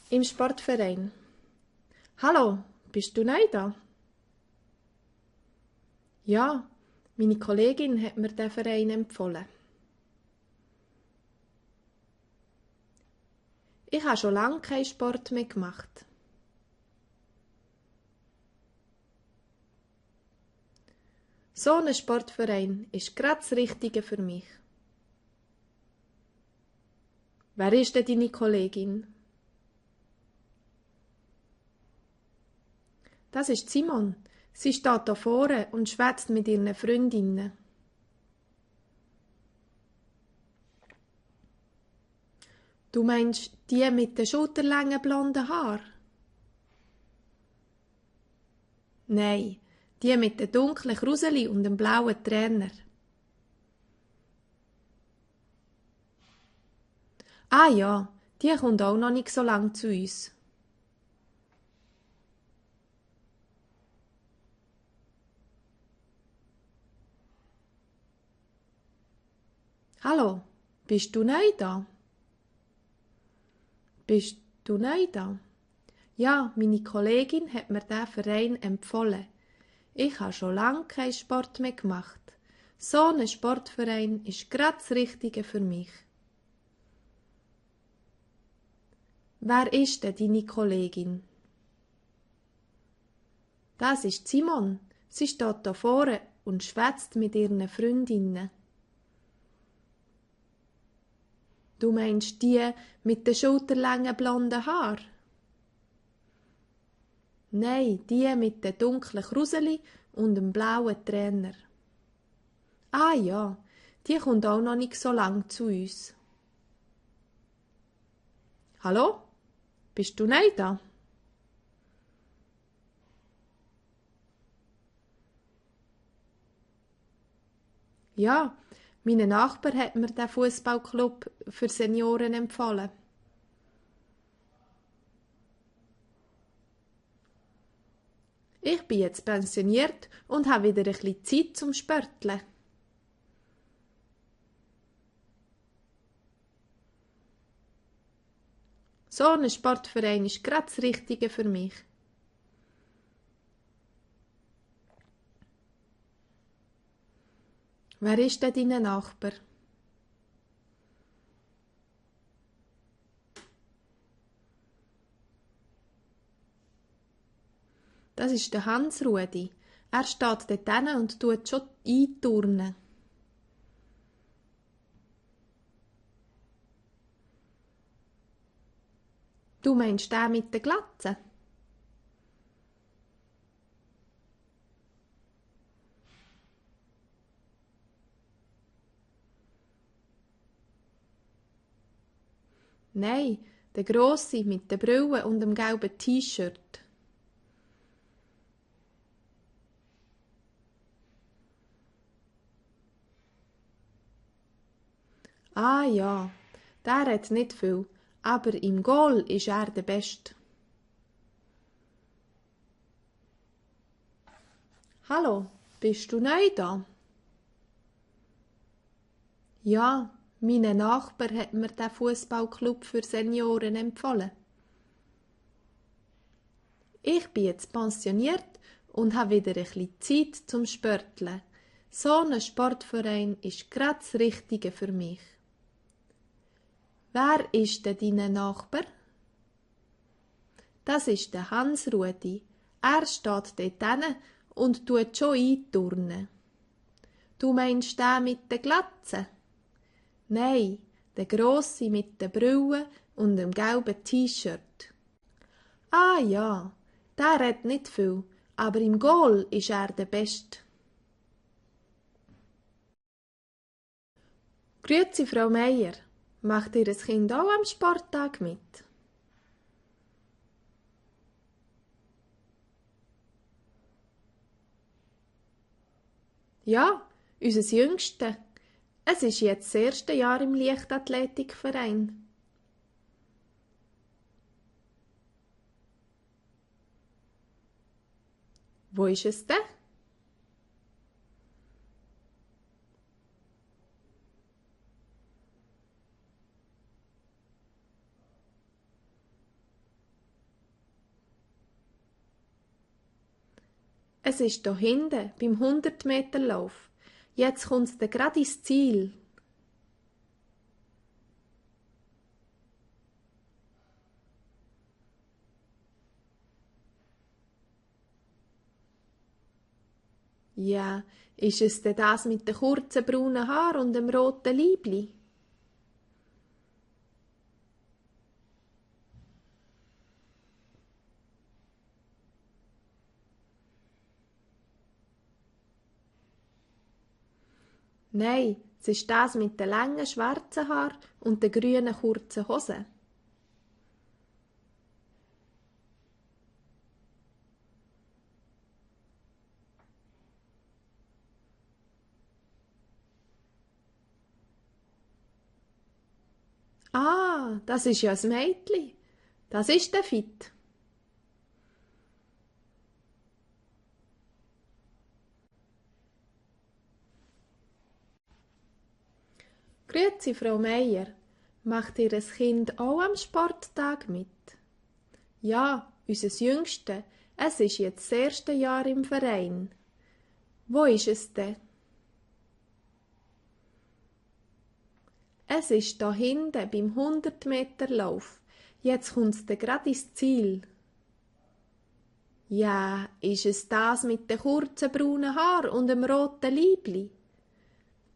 Im Sportverein. Hallo, bist du neu da? Ja, meine Kollegin hat mir den Verein empfohlen. Ich habe schon lange keinen Sport mehr gemacht. So ein Sportverein ist gerade das Richtige für mich. Wer ist denn deine Kollegin? Das ist Simon. Sie steht da vorne und schwätzt mit ihren Freundinnen. Du meinst die mit den schulterlangen blonden Haar? Nein, die mit den dunklen Kruseli und dem blauen Trainer. Ah ja, die kommt auch noch nicht so lang zu uns. Hallo, bist du neu da? Bist du neu da? Ja, meine Kollegin hat mir diesen Verein empfohlen. Ich habe schon lange keinen Sport mehr gemacht. So ein Sportverein ist gerade das Richtige für mich. Wer ist denn deine Kollegin? Das ist Simon. Sie steht da vorne und schwätzt mit ihren Freundinnen. Du meinst die mit den schulterlangen blonden Haar? Nein, die mit den dunklen Kruseli und dem blauen Trainer. Ah ja, die kommt auch noch nicht so lang zu uns. Hallo? Bist du neu da? Ja, mein Nachbar hat mir den Fußballclub für Senioren empfohlen. Ich bin jetzt pensioniert und habe wieder ein bisschen Zeit zum Spörteln. So ein Sportverein ist gerade das Richtige für mich. Wer ist denn dein Nachbar? Das ist der Hans-Rudi. Er steht dort hinten und tut schon einturnen. Du meinst den mit der Glatze? Nein, der Grosse mit der Brille und dem gelben T-Shirt. Ah ja, der hat nicht viel, aber im Goal ist er der Beste. Hallo, bist du neu da? Ja, mein Nachbar hat mir den Fußballclub für Senioren empfohlen. Ich bin jetzt pensioniert und habe wieder ein bisschen Zeit zum Spörteln. So ein Sportverein ist gerade das Richtige für mich. Wer ist denn dein Nachbar? Das ist der Hans-Rudi. Er steht dort hinten und tut schon einturnen. Du meinst den mit der Glatze? Nein, der Grosse mit der Brille und dem gelben T-Shirt. Ah ja, der redet nicht viel, aber im Goal ist er der Beste. Grüezi, Frau Meier. Macht Ihr Kind auch am Sporttag mit? Ja, unser Jüngste. Es ist jetzt das erste Jahr im Leichtathletikverein. Wo ist es denn? Es ist da hinten beim 100-Meter-Lauf. Jetzt kommt's da grad ins Ziel. Ja, ist es denn das mit den kurzen braunen Haaren und dem roten Leibli? Nein, es ist das mit den langen schwarzen Haaren und den grünen kurzen Hosen. Ah, das ist ja ein Mädchen. Das ist der Fit. Grüezi, Frau Meier. Macht Ihr Kind auch am Sporttag mit? Ja, unser Jüngste. Es ist jetzt das erste Jahr im Verein. Wo ist es denn? Es ist da hinten beim 100-Meter-Lauf. Jetzt kommt's da grad ins Ziel. Ja, ist es das mit den kurzen braunen Haaren und dem roten Leibli?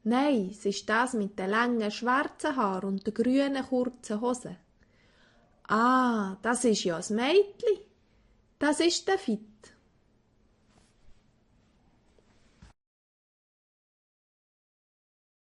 Nein, es ist das mit den langen schwarzen Haaren und den grünen kurzen Hosen. Ah, das ist ja ein Mädchen. Das ist der Fit.